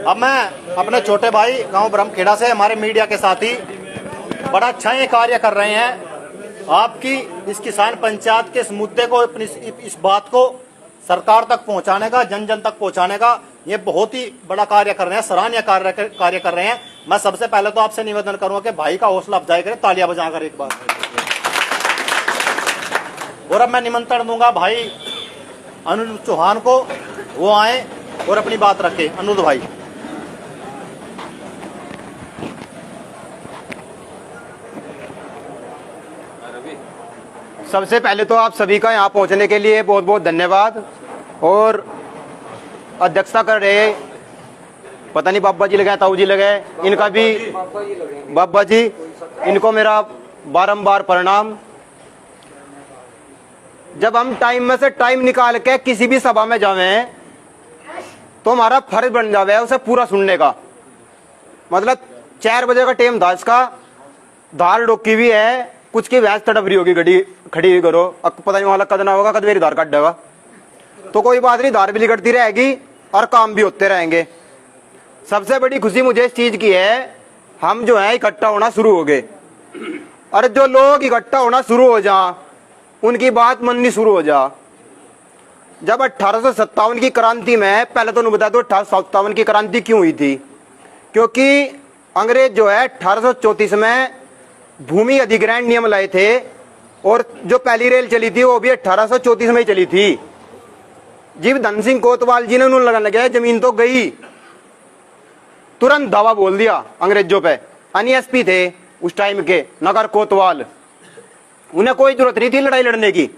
अब मैं अपने छोटे भाई गांव ब्रह्मखेड़ा से हमारे मीडिया के साथी बड़ा अच्छा ये कार्य कर रहे हैं। आपकी इस किसान पंचायत के इस मुद्दे को, अपनी इस बात को सरकार तक पहुंचाने का, जन जन तक पहुंचाने का ये बहुत ही बड़ा कार्य कर रहे हैं, सराहनीय कार्य कर रहे हैं। मैं सबसे पहले तो आपसे निवेदन करूंगा कि भाई का हौसला अफजाई करें, तालियां बजाकर एक बार। और अब मैं निमंत्रण दूंगा भाई अनुज चौहान को, वो आए और अपनी बात रखे। अनुज भाई। सबसे पहले तो आप सभी का यहाँ पहुँचने के लिए बहुत बहुत धन्यवाद। और अध्यक्षता कर रहे, पता नहीं बाबा जी लगे ताऊ जी लगे, इनका भी बाबा जी, इनको मेरा बारंबार प्रणाम। जब हम टाइम में से टाइम निकाल के किसी भी सभा में जावे तो हमारा फर्ज बन जावे उसे पूरा सुनने का। मतलब 4 बजे का टाइम था इसका, धार डोकी भी है, कुछ की भैंस तड़प रही होगी, गड्डी खड़ी करो, पता नहीं वहां कद ना होगा, कद मेरी धार काट देगा, तो कोई बात नहीं, धार भी लिकड़ती रहेगी और काम भी होते रहेंगे। सबसे बड़ी खुशी मुझे इस चीज की है, हम जो है इकट्ठा होना शुरू हो गए। और जो लोग इकट्ठा होना शुरू हो जा, उनकी बात माननी शुरू हो जा। जब 1857 की क्रांति में, पहले तो उन्हें बता दो 1857 की क्रांति क्यों हुई थी। क्योंकि अंग्रेज जो है 1834 में भूमि अधिग्रहण नियम लाए थे, और जो पहली रेल चली थी वो भी 1834 में ही चली थी। जीव धन सिंह कोतवाल जी ने उन्होंने लगाने लगे जमीन तो गई, तुरंत दावा बोल दिया अंग्रेजों पे। एनएसपी थे उस टाइम के, नगर कोतवाल, उन्हें कोई जरूरत नहीं थी लड़ाई लड़ने की।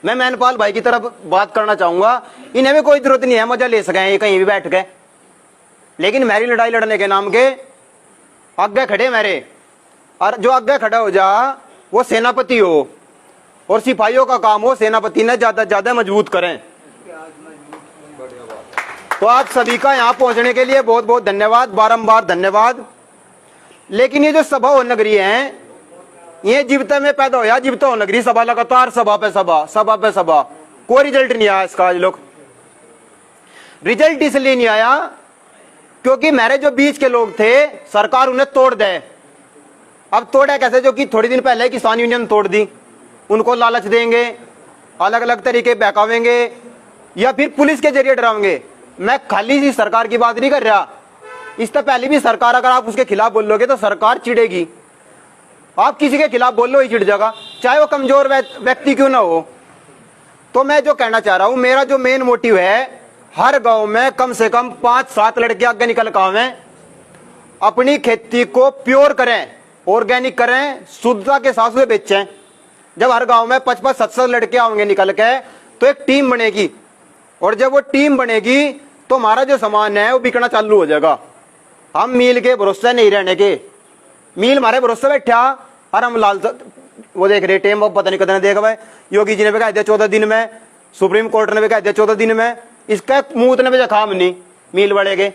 मैं मैनपाल भाई की तरफ बात करना चाहूंगा, इन्हें भी कोई जरूरत नहीं है, मजा ले सके कहीं भी बैठ के, लेकिन मेरी लड़ाई लड़ने के नाम के आगे खड़े मेरे। और जो आगे खड़ा हो जा वो सेनापति हो, और सिपाहियों का काम हो सेनापति ने ज्यादा ज्यादा मजबूत करें। तो आप सभी का यहाँ पहुंचने के लिए बहुत बहुत धन्यवाद, बारंबार धन्यवाद। लेकिन ये जो सभा हो नगरी है, ये जीवते में पैदा होया, जीवते हो नगरी सभा, लगातार सभा पे सभा, सभा पे सभा, कोई रिजल्ट नहीं आया इसका। आज लोग रिजल्ट इसलिए नहीं आया क्योंकि मेरे जो बीच के लोग थे, सरकार उन्हें तोड़ दे। अब तोड़ा कैसे? जो कि थोड़ी दिन पहले किसान यूनियन तोड़ दी, उनको लालच देंगे, अलग अलग तरीके बहकावेंगे, या फिर पुलिस के जरिए डरावेंगे। मैं खाली सी सरकार की बात नहीं कर रहा, इससे पहले भी सरकार, अगर आप उसके खिलाफ बोलोगे तो सरकार चिढ़ेगी। आप किसी के खिलाफ बोलो ही चिढ़ जाएगा, चाहे वो कमजोर व्यक्ति क्यों ना हो। तो मैं जो कहना चाह रहा हूं, मेरा जो मेन मोटिव है, हर गांव में कम से कम 5-7 लड़के आगे निकल कर आवें, अपनी खेती को प्योर करें, ऑर्गेनिक करें, शुद्धता के साथ में बेचें। जब हर गांव में 5-7 लड़के आएंगे निकल के, तो एक टीम बनेगी, और जब वो टीम बनेगी तो हमारा जो सामान है वो बिकना चालू हो जाएगा। हम मील के भरोसे नहीं रहने के, मील हमारे भरोसे बैठा, और हम लाल वो देख रहे टेम, पता नहीं कदम देगा भाई। योगी जी ने भी कहा दिया 14 दिन में, सुप्रीम कोर्ट ने भी कहा दिया 14 दिन में, इसका मुंह ने भी खाम नहीं मील बढ़े के।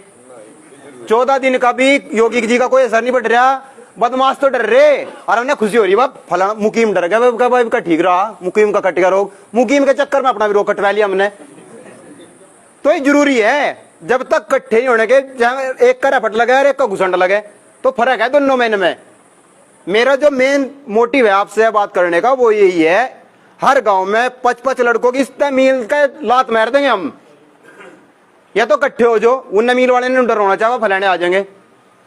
14 दिन का भी योगी जी का कोई असर नहीं पड़ रहा, बदमाश तो डर रहे, और हमने खुशी हो रही बाप फलाना मुकीम डर गया भाई का ठीक रहा, मुकीम का कट गया रोग, मुकीम के चक्कर में अपना भी रोग कटवा लिया हमने। तो ये जरूरी है, जब तक कट्ठे नहीं होने के, एक का रफट लगे और एक का घुसंड लगे, तो फर्क है दोनों में। मेरा जो मेन मोटिव है आपसे बात करने का वो यही है, हर गांव में 5-5 लड़कों की इस मील का लात मार देंगे हम, या तो कट्ठे हो जो, उन मील वाले ने डर होना चाहिए फलाने आ जाएंगे।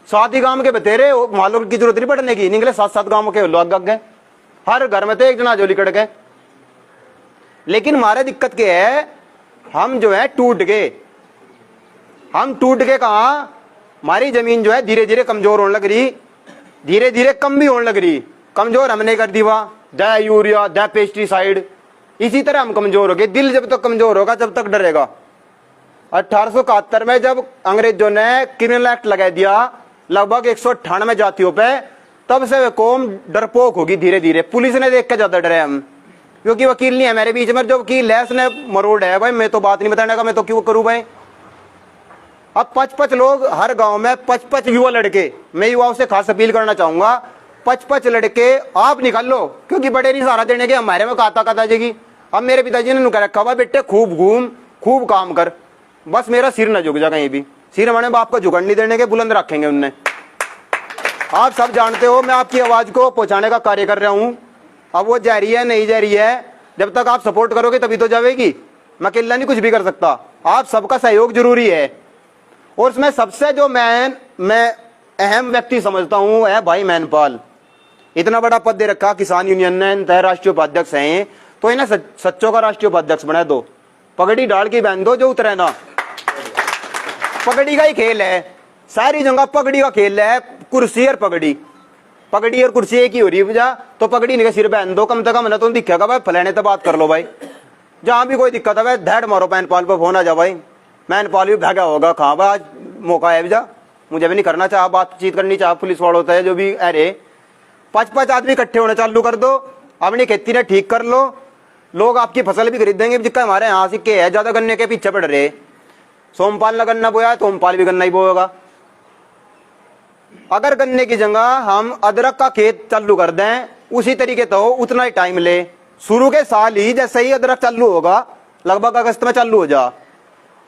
7 ही गांव के बतेरे मालूम की जरूरत नहीं पड़ने की, निकले 7-7 गांव के लोग गए, हर घर में तो एक जना जो लिकड़ गए। लेकिन हमारे दिक्कत क्या है, हम जो है टूट गए। हम टूट के कहा, हमारी जमीन जो है धीरे धीरे कमजोर होने लग रही, धीरे धीरे कम भी होने लग रही। कमजोर हमने कर दी, वह द यूरिया द पेस्टिसाइड, इसी तरह हम कमजोर हो गए। दिल जब तक कमजोर होगा जब तक डरेगा। 1871 में जब अंग्रेजों ने क्रिमिनल एक्ट लगा दिया लगभग 198 जातियों पे, तब से वे कौम डरपोक होगी धीरे धीरे। पुलिस ने देख के ज्यादा डरे हम, क्योंकि वकील नहीं है मेरे बीच में, जो वकील है उसने मरोड़ है भाई, मैं तो बात नहीं बताने का, मैं तो क्यों करूं भाई। अब 5-5 लोग हर गांव में, 5-5 युवा लड़के, मैं युवाओं से खास अपील करना चाहूंगा, 5-5 लड़के आप निकाल लो, क्योंकि बड़े नहीं सहारा देने के, हमारे में खाता जाएगी। अब मेरे पिताजी ने कह रखा हुआ बेटे खूब घूम खूब काम कर, बस मेरा सिर न झुक जा कहीं भी, सिर हमारे बाप को झुकड़ नहीं देने के, बुलंद रखेंगे उनने। आप सब जानते हो मैं आपकी आवाज को पहुंचाने का कार्य कर रहा हूं। अब वो जा रही है नहीं जा रही है, जब तक आप सपोर्ट करोगे तभी तो जाएगी। मैं अकेला नहीं कुछ भी कर सकता, आप सबका सहयोग जरूरी है। और उसमें सबसे जो मैं अहम व्यक्ति समझता हूं है भाई मैनपाल। इतना बड़ा पद दे रखा किसान यूनियन ने, अंतरराष्ट्रीय उपाध्यक्ष हैं, तो इन्हें सच्चों का राष्ट्रीय उपाध्यक्ष बना दो, पगड़ी डाल के बहन दो जो उतरे ना। पगड़ी का ही खेल है, सारी जगह पगड़ी का खेल है, कुर्सी और पगड़ी, पगड़ी और कुर्सी एक ही हो रही है। तो पगड़ी नहीं सिर बहन दो, कम से कम ना तो दिखेगा भाई फलाने तो बात कर लो भाई। जहां भी कोई दिक्कत है भाई धैड़ मारो मैनपाल पर फोन आ जा भाई, मैनपाल भी भागा होगा। कहाँ भाई आज मौका है जा, मुझे भी नहीं करना चाह बातचीत करनी चाह पुलिस वालों होता है जो भी। अरे 5-5 आदमी इकट्ठे होने चालू कर दो, अपनी खेती ने ठीक कर लो, लोग आपकी फसल भी खरीदेंगे। जिसका हमारे यहाँ सिक्के है ज्यादा गन्ने के पीछे पड़ रहे। सोमपाल ने गन्ना बोया तो सोमपाल भी गन्ना ही बोएगा। अगर गन्ने की जगह हम अदरक का खेत चालू कर दें उसी तरीके तो उतना ही टाइम ले, शुरू के साल ही जैसे ही अदरक चालू होगा लगभग अगस्त में चालू हो जा।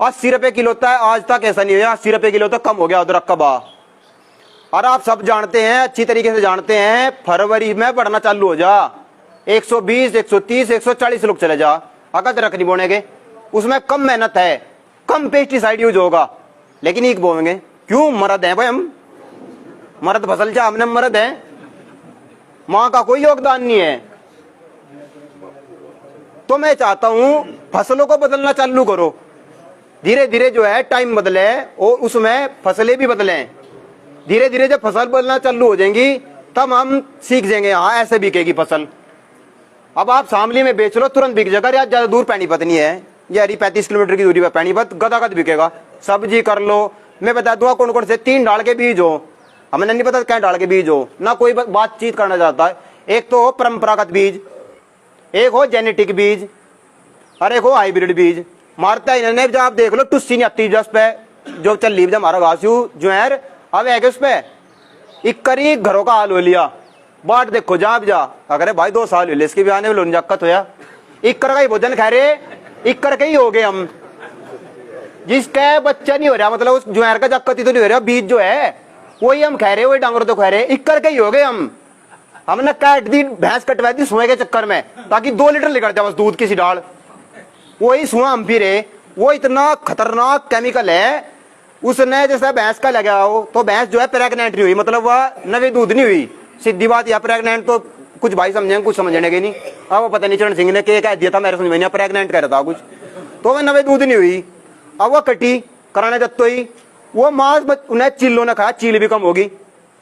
80 रुपए किलो तक आज तक ऐसा नहीं हुआ, 80 रुपए किलो तक कम हो गया अदरक का भाव। और आप सब जानते हैं, अच्छी तरीके से जानते हैं, फरवरी में बढ़ना चालू हो जा, 120, 130, 140 लोग चले जा। अगर अदरक नहीं बोनेगे उसमें कम मेहनत है, कम पेस्टिसाइड यूज होगा, लेकिन एक बोएंगे क्यों? मर्द है भाई हम, मर्द फसल जा हमने मर्द है, मां का कोई योगदान नहीं है। तो मैं चाहता हूं फसलों को बदलना चालू करो, धीरे धीरे जो है टाइम बदले और उसमें फसलें भी बदलें। धीरे धीरे जब फसल बदलना चालू हो जाएंगी तब हम सीख जाएंगे हाँ ऐसे बिकेगी फसल। अब आप शामली में बेच लो तुरंत बिक जाएगा, यार ज्यादा दूर पानीपत नहीं है, यार 35 किलोमीटर की दूरी पर पानीपत गदागद बिकेगा। सब्जी कर लो, मैं बता दूंगा कौन कौन से 3 डाल के बीज हो, हमें नहीं पता क्या डाल के बीज हो ना, कोई बातचीत करना चाहता है। एक तो हो परंपरागत बीज, एक हो जेनेटिक बीज और एक हो हाइब्रिड बीज। मारता इन्होंने जब आप देख लो टुस्सी नहीं आती जस पे जो चल ली हमारा घासू जो है अब है उस पे इक्करी घरों का हाल हो लिया। बाट देखो जा जा अगर भाई 2 साल हुए इसके भी आने में जाकत होया, इक्कर का ही भोजन खा रहे, इक्कर के ही हो गए हम। जिसका बच्चा नहीं हो रहा मतलब उस जुआर का जाकत ही तो नहीं हो रहा, बीज जो है वही हम खा रहे, वही डांगर तो खा रहे, इक्कर के ही हो गए हम। हमने काट दी भैंस कटवा दी सुए के चक्कर में ताकि 2 लीटर निकल जाए बस दूध की सी डाल, वही सुआ हम पी रहे। वो इतना खतरनाक केमिकल है उसने, जैसे भैंस का लगा हो तो भैंस जो है प्रेग्नेंट नहीं हुई, मतलब वह नवे दूध नहीं हुई, सीधी बात। या प्रेग्नेंट तो कुछ भाई समझेंगे कुछ समझने के नहीं। अब वो पता नहीं चरण सिंह ने कह दिया था मेरे समझ में नहीं, प्रेग्नेंट कह रहा था कुछ, तो वह नवे दूध नहीं हुई। अब वह कटी कराने जब तो ही वो मांस उन्हें चिल्लों ने खाया, चील भी कम होगी।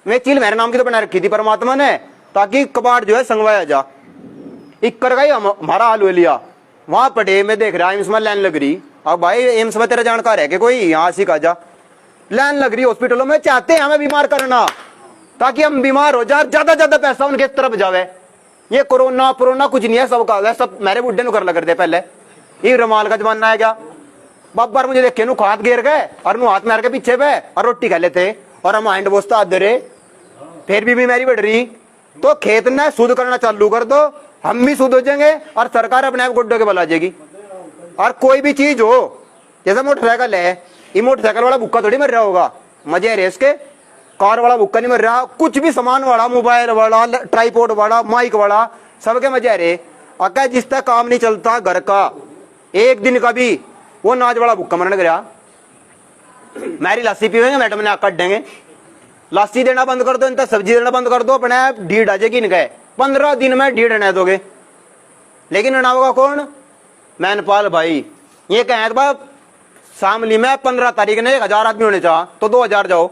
मैं चील मेरे नाम की तो बना रखी थी परमात्मा ने ताकि कबाड़ जो है संगवाया जा। इक्कर का ही हमारा हाल हो लिया। वहां पड़े मैं देख रहा एम्स में लाइन लग रही। अब भाई एम्स में तेरा जानकार है कि कोई यहाँ सीखा जा, लाइन लग रही हॉस्पिटलों में, चाहते हैं हमें बीमार करना ताकि हम बीमार हो जाए, ज्यादा पैसा उनके तरफ जावे। ये कोरोना पुरोना कुछ नहीं है, सबका सब मेरे बुढ़े नु कर लग करते पहले, ये रमाल का जमाना है क्या। बार मुझे देखे नु हाथ गिर गए और नु हाथ मार के पीछे पे और रोटी खा लेते और हम हैंड वॉश तो रहे, फिर भी बीमारी बढ़ रही। तो खेत ने शुद्ध करना चालू कर दो, हम भी शुद्ध हो जाएंगे और सरकार अपने आप गुड्डो के बला जाएगी। और कोई भी चीज हो जैसे मोटरसाइकिल है, ये मोटरसाइकिल वाला भुक्का थोड़ी मर रहा होगा, मजे रेस के। कार वाला भुक्का नहीं मर रहा, कुछ भी सामान वाला, मोबाइल वाला, ट्राईपोड वाला, माइक वाला, सबके मजे रहे। अगर जिस तक काम नहीं चलता घर का एक दिन का भी, वो नाच वाला भुक्का मरने गया। मेरी लस्सी पीवेंगे मैडम ने काट देंगे, लस्सी देना बंद कर दो, इनका सब्जी देना बंद कर दो, अपने ढीड आ जाएगी इनके 15 दिन में ढीड रहने दोगे। लेकिन रहना होगा कौन? मैनपाल भाई। ये कहें बाप शामली में 15 तारीख ने 1000 आदमी होने चाह तो 2000 जाओ।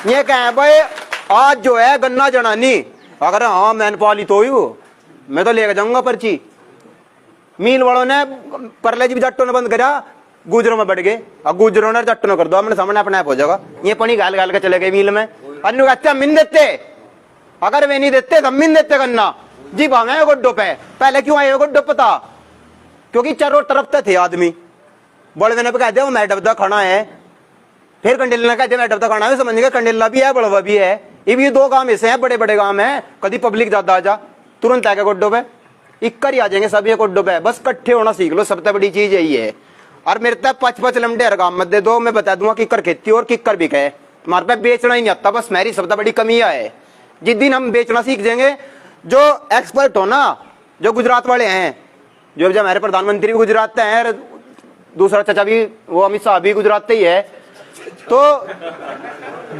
ये कहें भाई आज जो है गन्ना जनानी, अगर हाँ मैनपाल ही तो ही हो, मैं तो लेकर जाऊंगा पर्ची। मील वालों ने परले जी जट्टों ने बंद करा, गुजरों में बढ़ गए, अब गुजरों ने जट्टों ने कर दो, अपने सामने अपने आप हो जाएगा। ये पानी गाल गाल के चले गए मील में, अन्य कहते मिन देते, अगर वे नहीं देते तो मिन देते गन्ना जी भावे गुड्डो पे। पहले क्यों आए गुड्डो पता? क्योंकि चारों तरफ तो थे आदमी। बड़वे ने कह दिया वो मैं डबदा खाना है, फिर कंडेला ने कह दिया मैं डबदा खाना है, समझ गए कंडेला भी है बड़वा भी है। ये 2 गांव ऐसे हैं, बड़े बड़े गांव है, कभी पब्लिक ज्यादा आ जा तुरंत आके गुड्डो पे इक्कर ही आ जाएंगे सब ये गुड्डो पे। बस इकट्ठे होना सीख लो, सबसे बड़ी चीज यही है। और मेरे तक 55 लमडे हर गांव में दे दो, मैं बता दूंगा किकर खेती और किकर बिके है। हमारे पे बेचना ही नहीं आता, बस मेरी सबसे बड़ी कमी है। जिस दिन हम बेचना सीख जाएंगे, जो एक्सपर्ट हो ना, जो गुजरात वाले हैं, जो जब हमारे प्रधानमंत्री भी गुजरात से हैं, दूसरा चाचा भी वो अमित शाह भी गुजरात से ही है, तो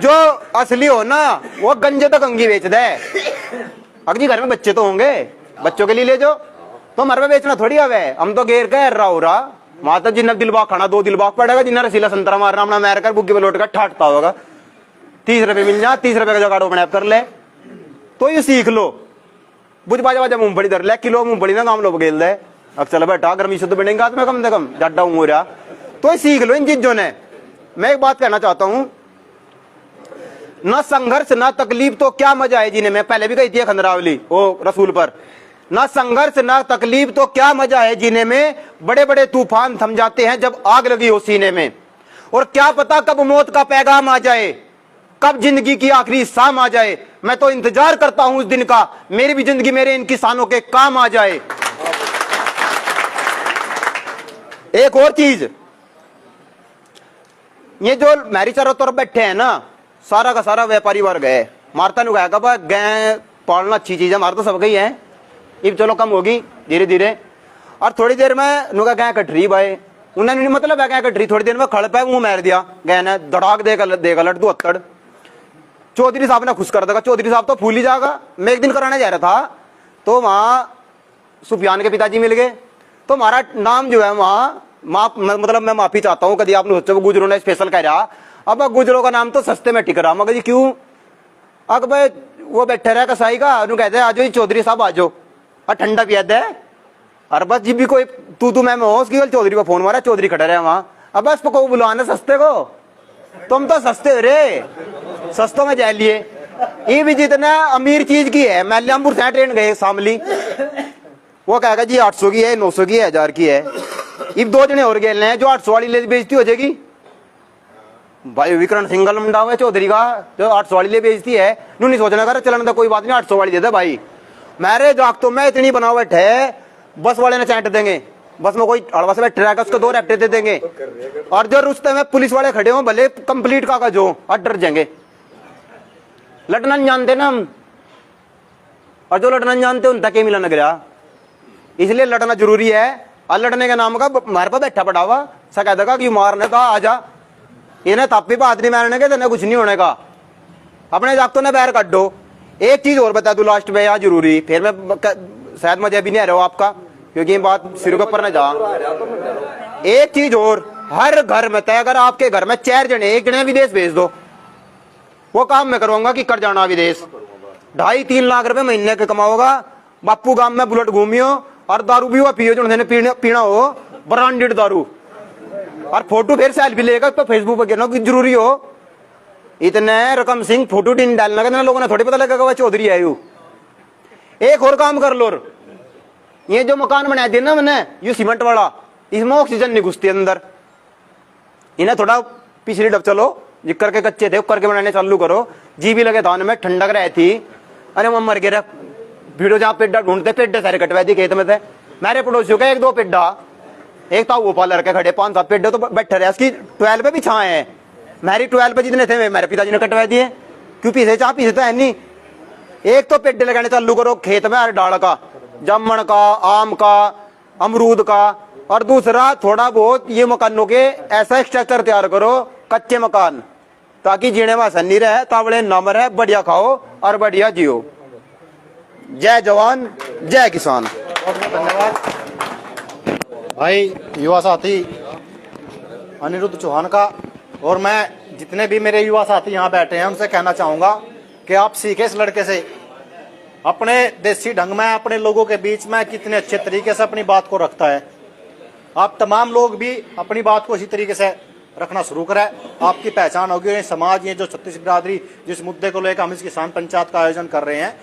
जो असली हो ना वो गंजे तक अंगी बेच दे। अगर जी घर में बच्चे तो होंगे, बच्चों के लिए ले जाओ, तो हमारे पे बेचना थोड़ी हवे। हम तो घेर के रहा हो रहा माता जिन्हें दिलबाग खाना 2 दिलबाग पड़ेगा, जिन्हें रसीला संतरा मारना अपना मार कर बुग्गी पे लौट कर ठाटता होगा, 30 रुपए मिल जा, 30 रुपए का जुगाड़ अपने आप कर ले। तो ये सीख लो, बुझ बाजा बाजा मूंगफली धर ले, किलो मूंगफली ना काम लो गेल दे। अब चल बेटा गर्मी से तो बढ़ेगा तुम्हें कम से कम जाडा हूँ रहा, तो ये सीख लो इन चीजों ने। मैं एक बात कहना चाहता हूं, ना संघर्ष ना तकलीफ तो क्या मजा है जीने में। पहले भी कही थी खंडरावली वो रसूल पर, ना संघर्ष ना तकलीफ तो क्या मजा है जीने में। बड़े बड़े तूफान थम जाते हैं जब आग लगी हो सीने में, और क्या पता कब मौत का पैगाम आ जाए, कब जिंदगी की आखिरी शाम आ जाए। मैं तो इंतजार करता हूं उस दिन का, मेरी भी जिंदगी मेरे इन किसानों के काम आ जाए। एक और चीज, ये जो मेरी चारों तरफ बैठे हैं ना, सारा का सारा व्यापारी वर्ग है। मारता नु गाय गाय पालना अच्छी चीज है, मार तो सब गई है, अब चलो कम होगी धीरे धीरे। और थोड़ी देर में नुका गाय कटरी भाई, उन्हें नहीं मतलब है गाय कटरी, थोड़ी देर में खड़ पे मुंह मार दिया गाय ने, धड़ाक देगा लट 2 चौधरी साहब ने खुश कर देगा। चौधरी साहब तो फूल ही जाएगा। मैं एक दिन कराने जा रहा था, तो वहां सुफियान के पिताजी मिल गए, तो हमारा नाम जो है वहां माफ, मतलब मैं माफी चाहता हूँ, कभी आपने सोचा गुजरों ने स्पेशल कह रहा। अब गुजरों का नाम तो सस्ते में टिक रहा, मगर जी क्यों? अब भाई वो बैठे रहा कसाई का, कहते हैं आजो चौधरी साहब आजो, और ठंडा पिया दे। और बस जी भी कोई तू मैं हो, उसकी चौधरी को फोन मारा, चौधरी खड़ा रहे वहां। अब बस को बुलाना सस्ते को, तुम तो सस्ते रे, सस्तों में जा लिए। ये भी जितना अमीर चीज की है, मैलियामपुर से ट्रेन गए शामली, वो कहेगा जी 800 की है, 900 की है, 1000 की है। अब 2 जने और गए हैं, जो 800 वाली ले बेचती हो जाएगी भाई। विकरण सिंगल मुंडा हुआ चौधरी का, जो 800 वाली ले बेचती है, नू नहीं सोचना कर चलन था कोई बात नहीं, 800 वाली दे दे भाई। मेरे जागतों में इतनी बनावट है, बस वाले ने चाट देंगे, बस में कोई अड़वा से बैठे रहेगा, उसको 2 रैप्टे दे देंगे। और जो रुस्ते में पुलिस वाले खड़े हो, भले कंप्लीट का जो, और डर जाएंगे। लड़ना नहीं जानते ना हम, और जो लड़ना नहीं जानते उन तक ही मिला न गया। इसलिए लड़ना जरूरी है। और लड़ने के नाम का हमारे पास बैठा पड़ा हुआ सा कह देगा कि मारने का आजा, इन्हें तापी पे हाथ नहीं मारने के, तेने कुछ नहीं होने का। अपने जागतों ने बैर काटो। एक चीज और बता दूं लास्ट में यार जरूरी, फिर मैं शायद मजा भी नहीं आ रहा हो आपका, क्योंकि ये बात सिर के ऊपर न जा। एक चीज और, हर घर में तय, अगर आपके घर में 4 जने, 1 जने विदेश भेज दो, वो काम मैं करूंगा कि कर जाना विदेश। 2.5-3 लाख रुपए महीने के कमाओगा। बापू गांव में बुलेट घूमियो, और दारू भी हुआ पियो, जो पीना हो ब्रांडेड दारू, और फोटो फिर सेल्फी लेगा तो फेसबुक पर गिरना जरूरी हो। इतने रकम सिंह फोटो नहीं डालना का लोगों ने थोड़ी पता लगेगा वह चौधरी है यू। एक और काम कर लो, ये जो मकान बना दिया ना मैंने, ये सीमेंट वाला, इसमें ऑक्सीजन नहीं घुसती अंदर। इन्हें थोड़ा पिछली डब चलो, जिक्कर के कच्चे थे करके बनाने चालू करो। जी भी लगे धान में ठंडक रहती। अरे मैं मर गया भीड़ो, जहाँ पेड्डा ढूंढते पेड्डे सारे कटवा दी खेत में थे। मेरे पड़ोसियों का 1-2 पेड्डा, एक था वो पालर के खड़े 5-7 पेड्डे तो बैठे रहे। इसकी 12 पे भी छाए हैं, मेरी 12 पे जितने थे मेरे पिताजी ने कटवा दिए। क्यों पीछे चाह पीछे तो है नहीं। एक तो पेड्डे लगाने चालू करो खेत में, हर डाल का, जामन का, आम का, अमरूद का। और दूसरा थोड़ा बहुत ये मकानों के ऐसा स्ट्रक्चर तैयार करो, कच्चे मकान, ताकि जीने में आसानी रहे, तावड़े नम रहे, बढ़िया खाओ और बढ़िया जियो। जय जवान जय किसान। धन्यवाद भाई युवा साथी अनिरुद्ध चौहान का। और मैं जितने भी मेरे युवा साथी यहाँ बैठे हैं उनसे कहना चाहूँगा कि आप सीखे इस लड़के से, अपने देसी ढंग में अपने लोगों के बीच में कितने अच्छे तरीके से अपनी बात को रखता है। आप तमाम लोग भी अपनी बात को इसी तरीके से रखना शुरू करें, आपकी पहचान होगी। समाज, ये जो छत्तीस बिरादरी जिस मुद्दे को लेकर हम इस किसान पंचायत का आयोजन कर रहे हैं,